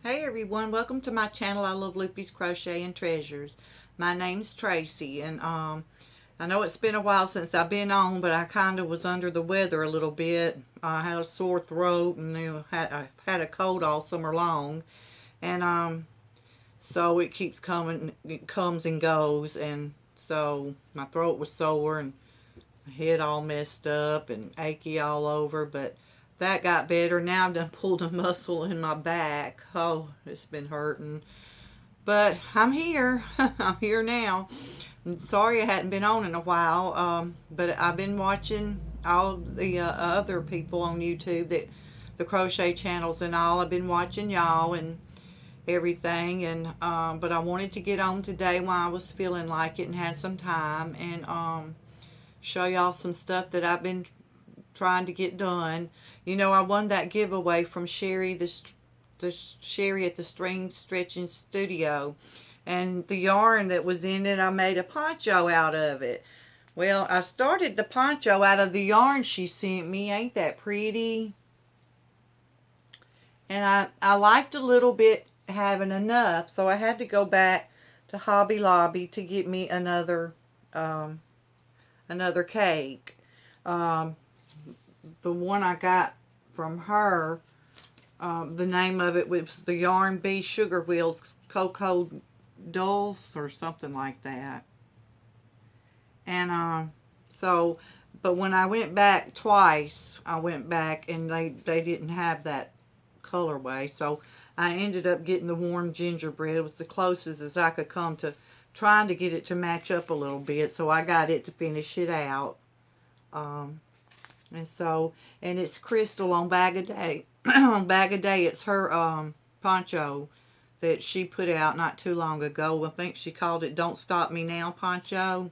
Hey everyone, welcome to my channel. I love Loopy's Crochet and Treasures. My name's Tracy, and I know it's been a while since I've been on, but I kind of was under the weather a little bit. I had a sore throat, and I had a cold all summer long, and so it keeps coming, it comes and goes, and so my throat was sore and my head all messed up and achy all over, but that got better. Now I've done pulled a muscle in my back. Oh, it's been hurting. But I'm here. I'm here now. I'm sorry I hadn't been on in a while, but I've been watching all the other people on YouTube, that the crochet channels and all. I've been watching y'all and everything, and but I wanted to get on today while I was feeling like it and had some time, and show y'all some stuff that I've been trying to get done. You know, I won that giveaway from Sherry, the Sherry at the String Stretching Studio, and the yarn that was in it, I made a poncho out of it. Well, I started the poncho out of the yarn she sent me. Ain't that pretty? And I liked a little bit having enough, so I had to go back to Hobby Lobby to get me another another cake. Um, the one I got from her, the name of it was the Yarn Bee Sugar Wheels Cocoa Dulce or something like that. And so, but when I went back twice, I went back and they didn't have that colorway. So I ended up getting the warm gingerbread. It was the closest as I could come to trying to get it to match up a little bit. So I got it to finish it out. Um, And so, and it's Crystal on Bag of Day. On Bag of Day, it's her poncho that she put out not too long ago. I think she called it Don't Stop Me Now poncho.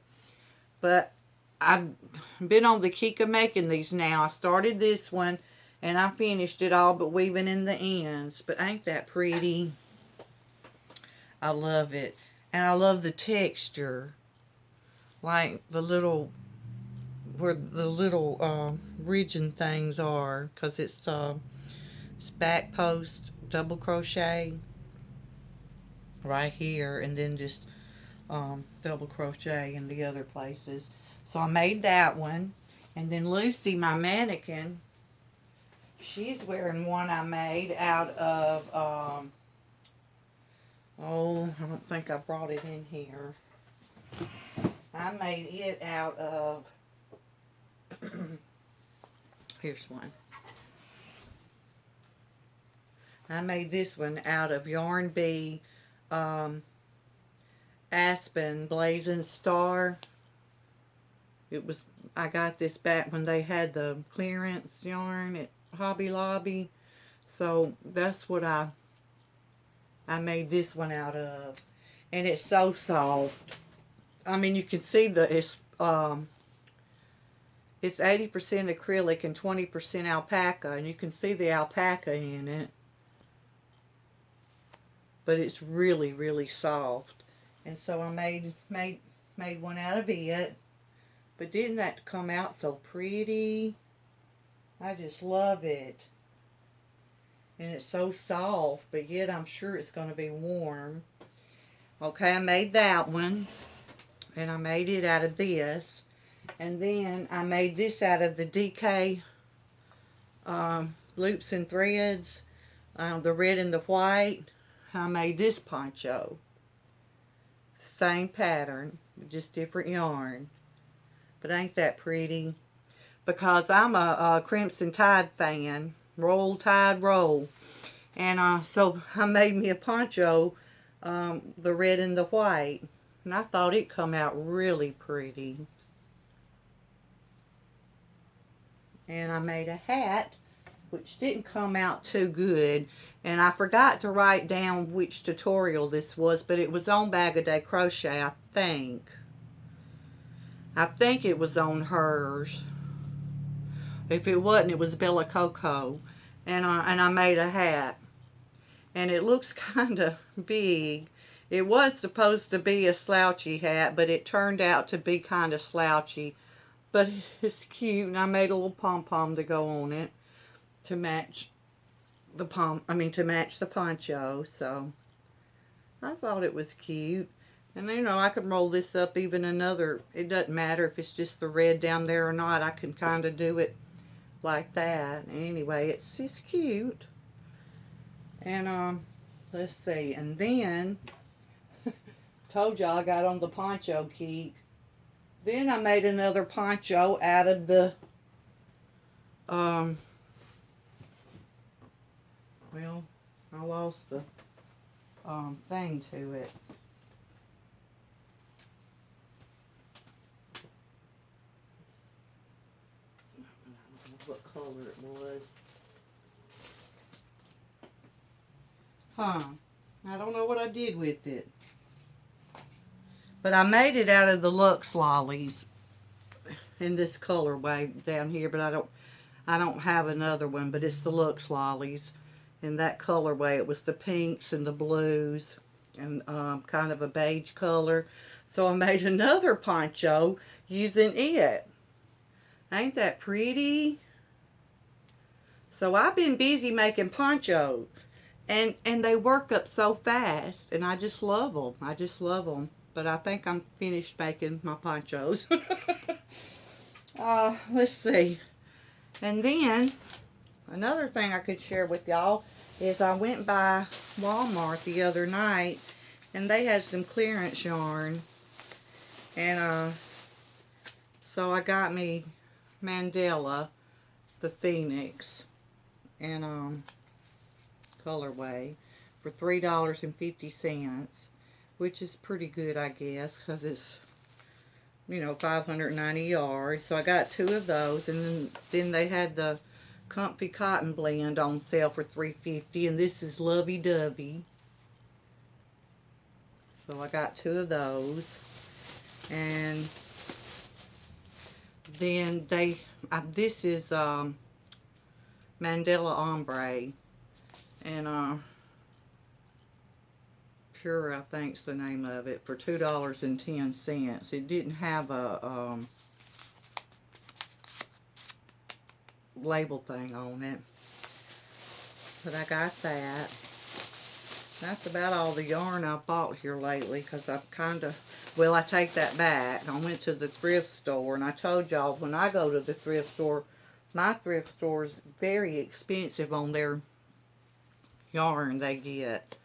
But I've been on the kick of making these now. I started this one and I finished it all but weaving in the ends. But ain't that pretty? I love it. And I love the texture. Like the little, where the little ridging things are, because it's back post double crochet right here, and then just double crochet in the other places. So I made that one, and then Lucy, my mannequin, she's wearing one I made out of oh, I don't think I brought it in here. I made it out of here's one. I made this one out of Yarn Bee Aspen Blazing Star. It was, I got this back when they had the clearance yarn at Hobby Lobby. So that's what I made this one out of. And it's so soft. I mean, you can see it's 80% acrylic and 20% alpaca, and you can see the alpaca in it. But it's really, really soft. And so I made one out of it. But didn't that come out so pretty? I just love it. And it's so soft, but yet I'm sure it's going to be warm. Okay, I made that one. And I made it out of this. And then I made this out of the DK loops and threads. The red and the white. I made this poncho. Same pattern, just different yarn. But ain't that pretty? Because I'm a Crimson Tide fan. Roll Tide Roll. And so I made me a poncho, the red and the white. And I thought it come out really pretty. And I made a hat, which didn't come out too good. And I forgot to write down which tutorial this was, but it was on Bag of Day Crochet, I think. I think it was on hers. If it wasn't, it was Bella Coco. And I made a hat. And it looks kind of big. It was supposed to be a slouchy hat, but it turned out to be kind of slouchy. But it's cute, and I made a little pom-pom to go on it to match to match the poncho. So I thought it was cute. And you know, I could roll this up even another, it doesn't matter if it's just the red down there or not. I can kind of do it like that. Anyway, it's cute. And let's see. And then told y'all I got on the poncho kick. Then I made another poncho out of the well, I lost the thing to it. I don't know what color it was. I don't know what I did with it. But I made it out of the Luxe Lollies in this colorway down here, but I don't have another one, but it's the Luxe Lollies in that colorway. It was the pinks and the blues and kind of a beige color. So I made another poncho using it. Ain't that pretty? So I've been busy making ponchos, and they work up so fast, and I just love them. I just love them. But I think I'm finished making my ponchos. Let's see. And then another thing I could share with y'all is I went by Walmart the other night, and they had some clearance yarn, and so I got me Mandela, the Phoenix, and colorway for $3.50, which is pretty good, I guess, because it's, you know, 590 yards. So I got 2 of those, and then they had the Comfy Cotton Blend on sale for $3.50, and this is Lovey Dovey. So I got 2 of those, and then this is Mandela Ombre, and Pure, I think's the name of it, for $2.10. It didn't have a label thing on it, but I got that. That's about all the yarn I've bought here lately, because I've kind of, well, I take that back. I went to the thrift store, and I told y'all when I go to the thrift store, my thrift store is very expensive on their yarn they get.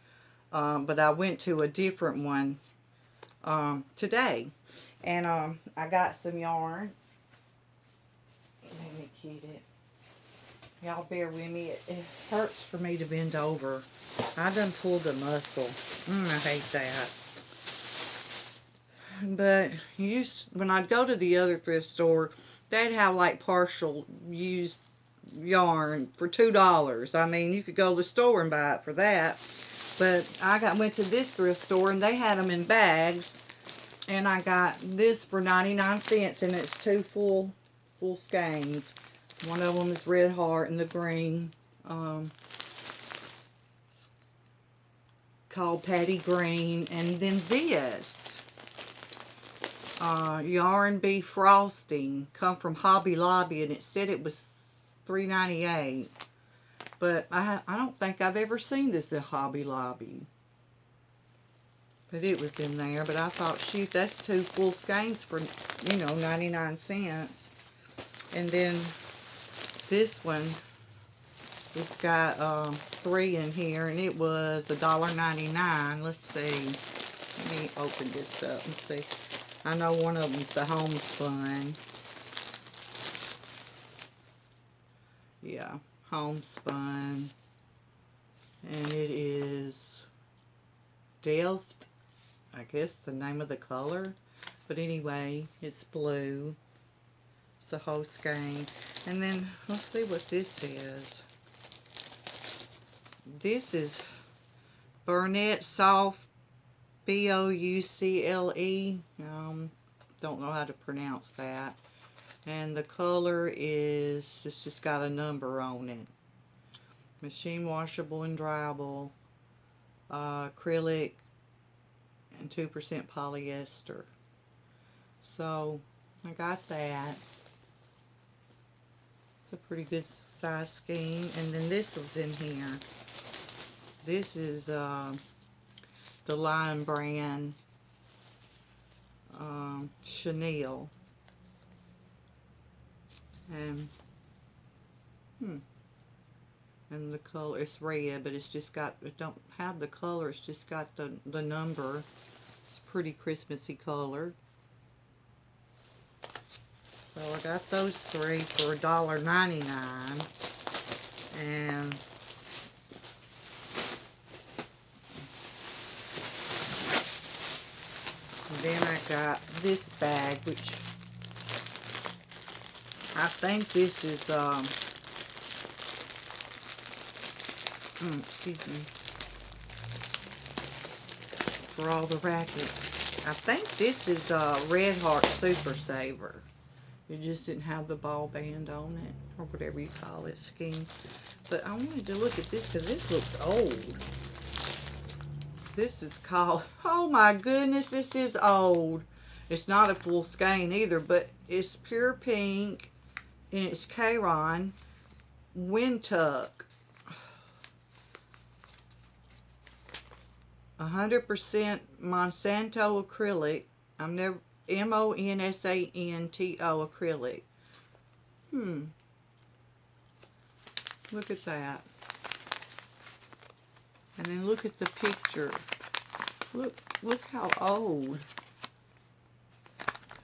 But I went to a different one today, and I got some yarn. Let me get it. Y'all bear with me. It hurts for me to bend over. I done pulled a muscle. I hate that. But when I'd go to the other thrift store, they'd have like partial used yarn for $2. I mean, you could go to the store and buy it for that. But I went to this thrift store, and they had them in bags, and I got this for 99 cents, and it's 2 full skeins. One of them is Red Heart, and the green called Patty Green. And then this Yarn Bee Frosting come from Hobby Lobby, and it said it was $3.98. But I don't think I've ever seen this at Hobby Lobby. But it was in there. But I thought, shoot, that's 2 full skeins for, 99 cents. And then this one, it's got 3 in here, and it was $1.99. Let's see. Let me open this up and see. I know one of them's the homespun. Yeah, homespun. And it is Delft, I guess the name of the color. But anyway, it's blue. It's a whole skein. And then let's see what this is. This is Burnett Soft, Boucle. Don't know how to pronounce that. And the color is, it's just got a number on it. Machine washable and dryable, acrylic, and 2% polyester. So I got that. It's a pretty good size skein. And then this was in here. This is the Lion Brand Chanel. And and the color, it's red, but it's just got, it don't have the color, it's just got the number. It's pretty Christmassy color. So I got those three for $1.99. And then I got this bag, which I think this is excuse me, for all the racket. I think this is Red Heart Super Saver. It just didn't have the ball band on it, or whatever you call it, scheme. But I wanted to look at this because this looks old. This is called, oh my goodness, this is old. It's not a full skein either, but it's pure pink, and it's Caron Wind Tuck. 100% Monsanto acrylic. M-O-N-S-A-N-T-O acrylic. Look at that. And then look at the picture. Look how old.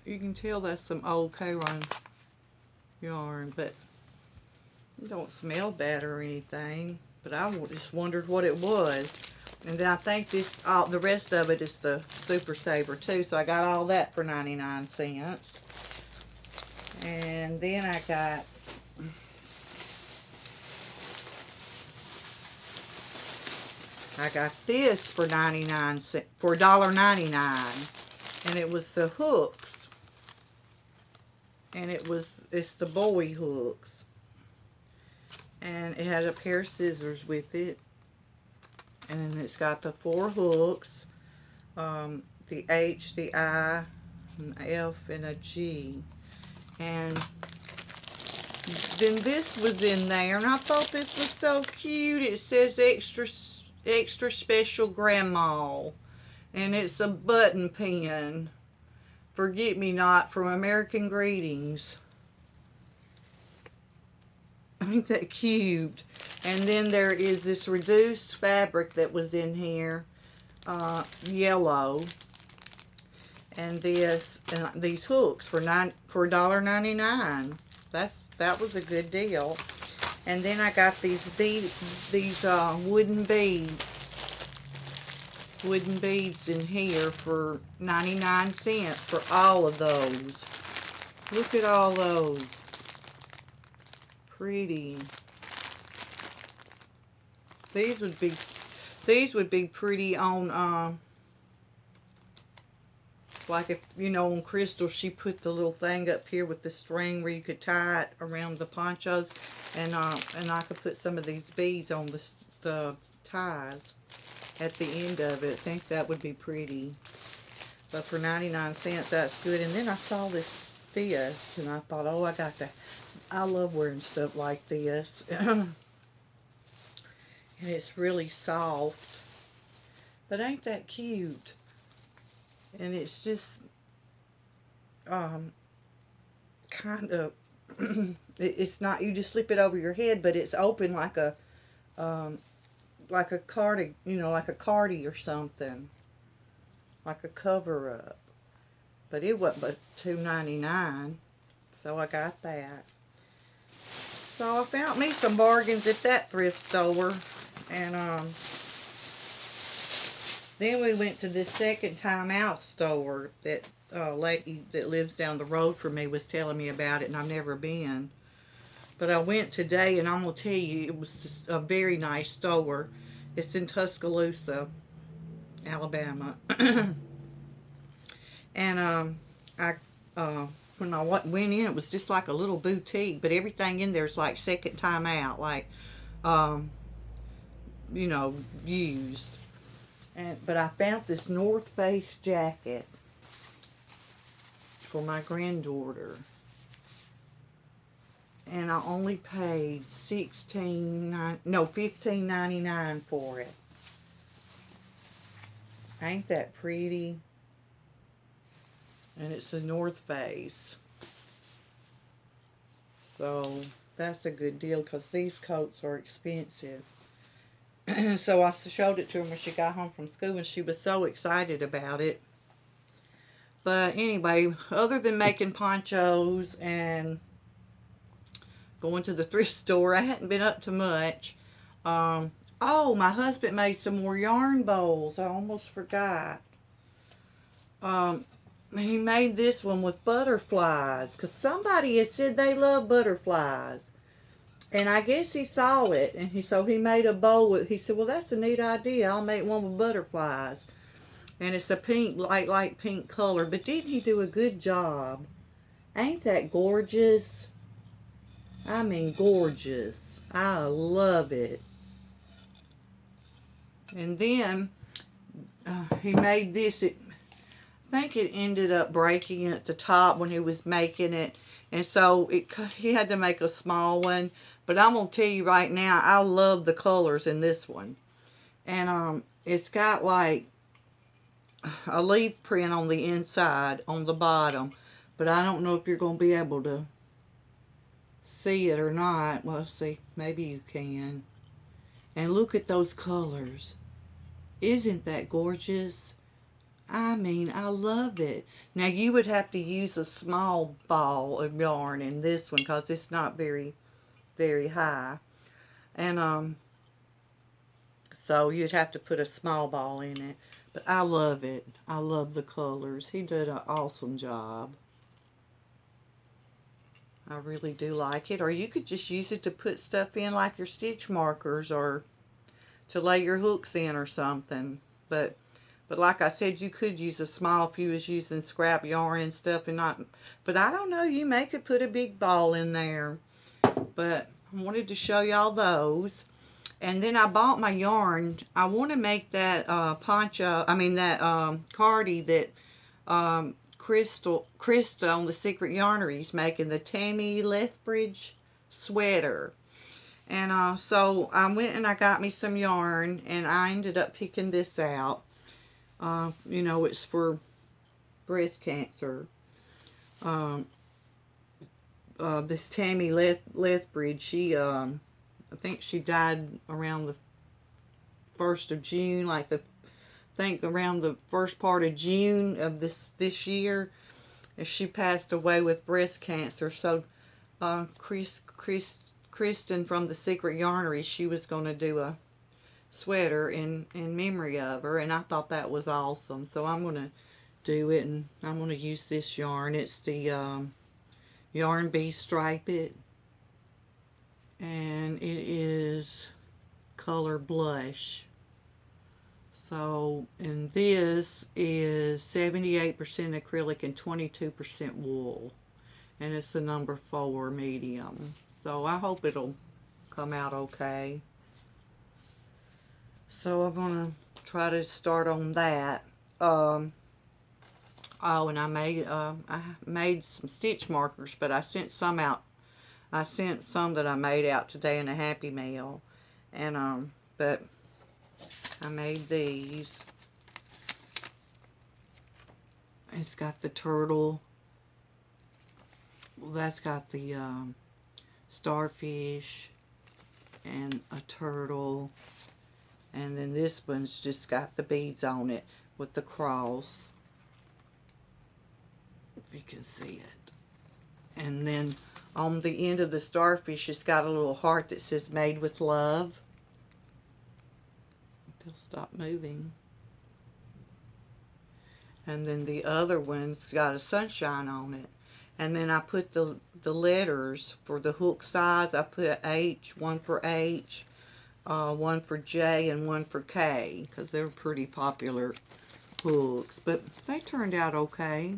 You can tell that's some old Caron yarn, but it don't smell bad or anything. But I just wondered what it was. And then I think this, the rest of it is the Super Saver too. So I got all that for 99 cents. And then I got this for 99 cents, for $1.99. And it was the hooks. And it's the bowie hooks. And it had a pair of scissors with it. And then it's got the 4 hooks, the H, the I, an F, and a G. And then this was in there, and I thought this was so cute. It says extra special grandma, and it's a button pin. Forget me not from American Greetings. Ain't that cute? And then there is this reduced fabric that was in here, yellow, and these hooks for $1.99. That was a good deal. And then I got these wooden beads in here for 99 cents for all of those. Look at all those. Pretty. These would be pretty on like if on Crystal she put the little thing up here with the string where you could tie it around the ponchos, and I could put some of these beads on the ties at the end of it. I think that would be pretty. But for 99 cents, that's good. And then I saw this, and I thought, oh, I love wearing stuff like this. And it's really soft. But ain't that cute? And it's just kind of it's not, you just slip it over your head, but it's open like a cardi, like a cardi or something, like a cover up. But it wasn't but $2.99, so I got that. So I found me some bargains at that thrift store, and then we went to this Second Time Out store that lady that lives down the road from me was telling me about it, and I've never been. But I went today, and I'm going to tell you, it was just a very nice store. It's in Tuscaloosa, Alabama. And when I went in, it was just like a little boutique, but everything in there is like Second Time Out, like, used. But I found this North Face jacket for my granddaughter. and I only paid $15.99 for it. Ain't that pretty? And it's the North Face. So that's a good deal because these coats are expensive. So I showed it to her when she got home from school and she was so excited about it. But anyway, other than making ponchos and going to the thrift store, I hadn't been up to much. Oh, my husband made some more yarn bowls. I almost forgot. He made this one with butterflies because somebody had said they love butterflies. And I guess he saw it, and so he made a bowl with, he said, well, that's a neat idea. I'll make one with butterflies. And it's a pink, light pink color. But didn't he do a good job? Ain't that gorgeous? I mean, gorgeous. I love it. And then he made this. I think it ended up breaking at the top when he was making it. And so he had to make a small one. But I'm going to tell you right now, I love the colors in this one. And it's got like a leaf print on the inside, on the bottom. But I don't know if you're going to be able to see it or not. Well, let's see. Maybe you can. And look at those colors. Isn't that gorgeous? I mean, I love it. Now, you would have to use a small ball of yarn in this one because it's not very high. And so you'd have to put a small ball in it. But I love it. I love the colors. He did an awesome job. I really do like it. Or you could just use it to put stuff in like your stitch markers or to lay your hooks in or something. But like I said, you could use a small if you was using scrap yarn and stuff and not. But I don't know. You may could put a big ball in there. But I wanted to show y'all those. And then I bought my yarn. I want to make that poncho. I mean that cardi that Krista on the Secret Yarnery is making, the Tammy Lethbridge sweater. And so I went and I got me some yarn, and I ended up picking this out. You know, it's for breast cancer. This Tammy Lethbridge, she, I think she died around the 1st of June, like around the first part of June of this year, and she passed away with breast cancer. So, Kristen from the Secret Yarnery, she was going to do a sweater in memory of her, and I thought that was awesome. So I'm going to do it, and I'm going to use this yarn. It's the Yarn Bee Stripe It, and it is color blush. So, and this is 78% acrylic and 22% wool, and it's the number 4 medium. So I hope it'll come out okay. So I'm gonna try to start on that. Oh, and I made some stitch markers, but I sent some out. I sent some that I made out today in a Happy Mail, and but I made these. It's got the turtle. Well, that's got the starfish and a turtle, and then this one's just got the beads on it with the cross, if you can see it. And then on the end of the starfish, it's got a little heart that says made with love. It'll stop moving. And then the other one's got a sunshine on it. And then I put the letters for the hook size. I put H, one for H, one for J, and one for K, because they're pretty popular hooks. But they turned out okay.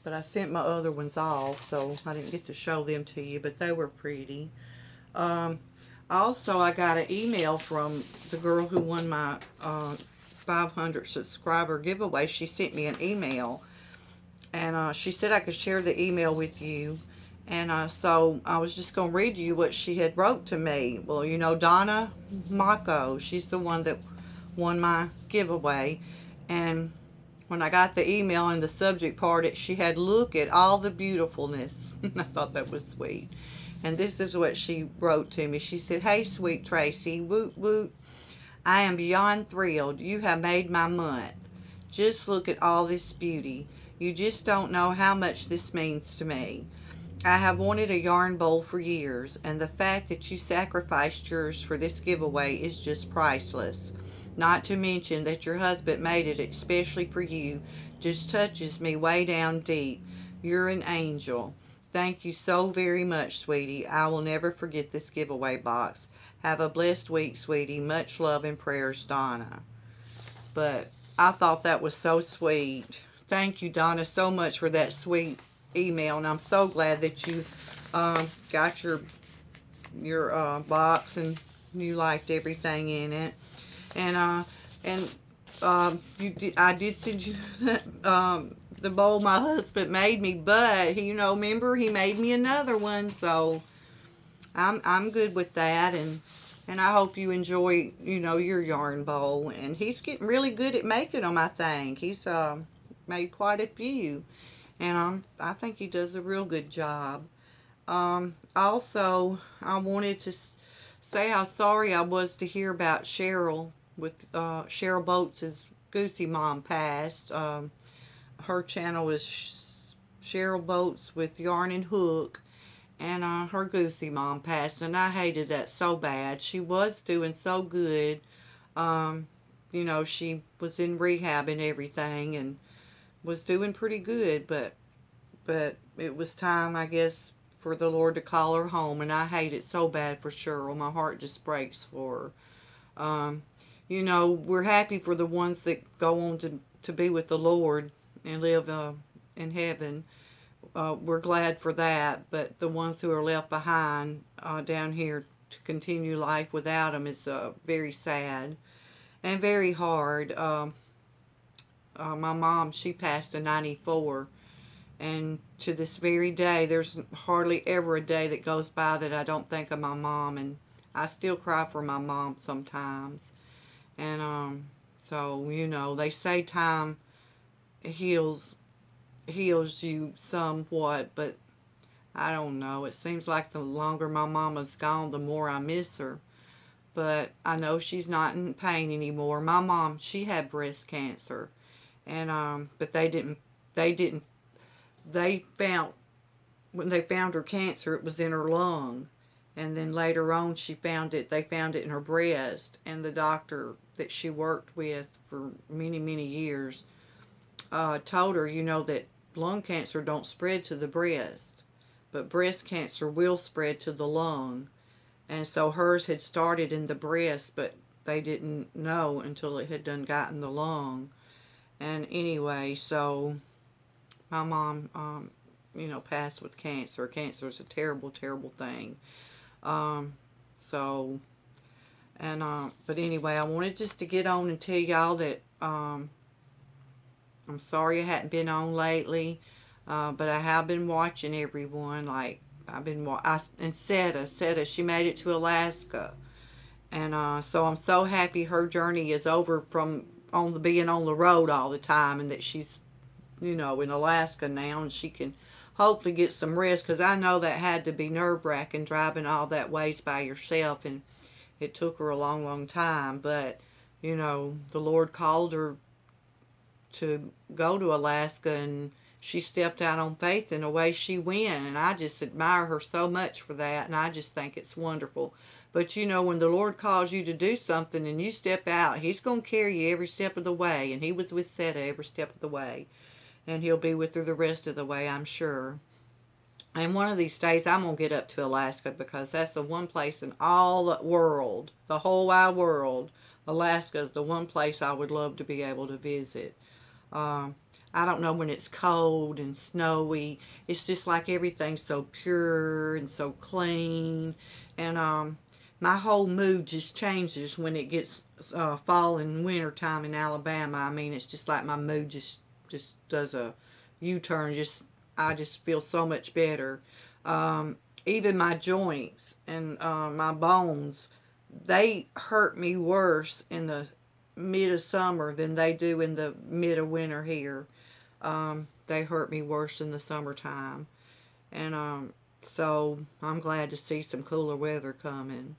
But I sent my other ones off, so I didn't get to show them to you, but they were pretty. Also, I got an email from the girl who won my 500 subscriber giveaway. She sent me an email, And she said I could share the email with you. And so I was just going to read you what she had wrote to me. Well, you know, Donna Mako, she's the one that won my giveaway. And when I got the email in the subject part, she had, "Look at all the beautifulness." I thought that was sweet. And this is what she wrote to me. She said, "Hey, sweet Tracy, woot woot. I am beyond thrilled. You have made my month. Just look at all this beauty. You just don't know how much this means to me. I have wanted a yarn bowl for years, and the fact that you sacrificed yours for this giveaway is just priceless. Not to mention that your husband made it especially for you just touches me way down deep. You're an angel. Thank you so very much, sweetie. I will never forget this giveaway box. Have a blessed week, sweetie. Much love and prayers, Donna." But I thought that was so sweet. Thank you, Donna, so much for that sweet email, and I'm so glad that you got your box and you liked everything in it. And I did send you the bowl my husband made me, but he, you know, remember he made me another one, so I'm good with that. And I hope you enjoy, you know, your yarn bowl. And he's getting really good at making them, I think. He's made quite a few. And I think he does a real good job. Also, I wanted to say how sorry I was to hear about Cheryl with Cheryl Boats' Goosey mom passed. Her channel is Cheryl Boats with Yarn and Hook. And her Goosey mom passed, and I hated that so bad. She was doing so good. You know, she was in rehab and everything, and was doing pretty good, but it was time, I guess, for the Lord to call her home, and I hate it so bad for Cheryl. My heart just breaks for her. You know, we're happy for the ones that go on to be with the Lord and live in heaven. We're glad for that, but the ones who are left behind down here to continue life without them is very sad and very hard. My mom, she passed in 94, and to this very day, there's hardly ever a day that goes by that I don't think of my mom, and I still cry for my mom sometimes. And so, you know, they say time heals you somewhat, but I don't know. It seems like the longer my mama's gone, the more I miss her. But I know she's not in pain anymore. My mom, she had breast cancer, and but they found, when they found her cancer, it was in her lung. And then later on, they found it in her breast. And the doctor that she worked with for many, many years told her, you know, that lung cancer don't spread to the breast, but breast cancer will spread to the lung. And so hers had started in the breast, but they didn't know until it had done gotten the lung. And anyway, so my mom, you know, passed with cancer. Cancer is a terrible, terrible thing. Um, so, but anyway, I wanted just to get on and tell y'all that I'm sorry I hadn't been on lately, but I have been watching everyone. Like, and Seta, she made it to Alaska. And so I'm so happy her journey is over from being on the road all the time, and that she's, you know, in Alaska now, and she can hopefully get some rest, because I know that had to be nerve-wracking driving all that ways by yourself, and it took her a long, long time. But, you know, the Lord called her to go to Alaska, and she stepped out on faith, and away she went. And I just admire her so much for that, and I just think it's wonderful. But you know, when the Lord calls you to do something and you step out, He's going to carry you every step of the way. And He was with Seta every step of the way, and He'll be with her the rest of the way, I'm sure. And one of these days I'm going to get up to Alaska, because that's the one place in all the world, the whole wide world, Alaska is the one place I would love to be able to visit. I don't know, when it's cold and snowy, it's just like everything's so pure and so clean. And my whole mood just changes when it gets fall and winter time in Alabama. I mean, it's just like my mood just does a, U-turn. I just feel so much better. Even my joints and my bones, they hurt me worse in the mid of summer than they do in the mid of winter here. They hurt me worse in the summertime. And so I'm glad to see some cooler weather coming.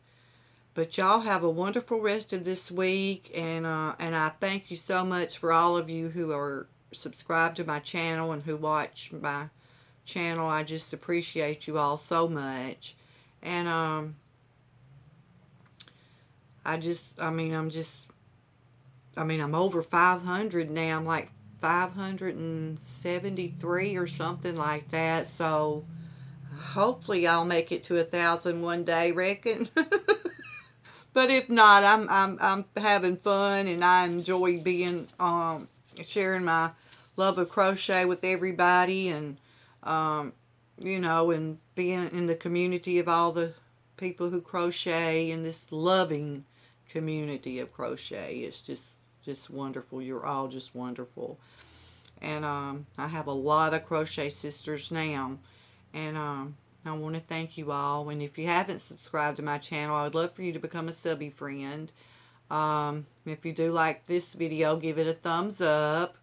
But y'all have a wonderful rest of this week, and I thank you so much for all of you who are subscribed to my channel and who watch my channel. I just appreciate you all so much. And I'm over 500 now. I'm like 573 or something like that. So hopefully I'll make it to 1,000 one day, reckon. But if not, I'm having fun, and I enjoy being sharing my love of crochet with everybody, and and being in the community of all the people who crochet in this loving community of crochet. It's just wonderful. You're all just wonderful. And I have a lot of crochet sisters now. And I want to thank you all. And if you haven't subscribed to my channel, I would love for you to become a subby friend. If you do like this video, give it a thumbs up.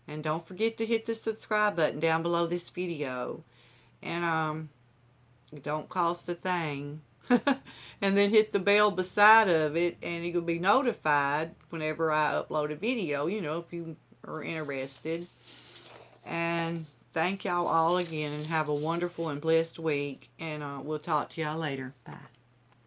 And don't forget to hit the subscribe button down below this video. And it don't cost a thing. And then hit the bell beside of it, and you'll be notified whenever I upload a video, if you are interested. And thank y'all all again, and have a wonderful and blessed week. And we'll talk to y'all later. Bye.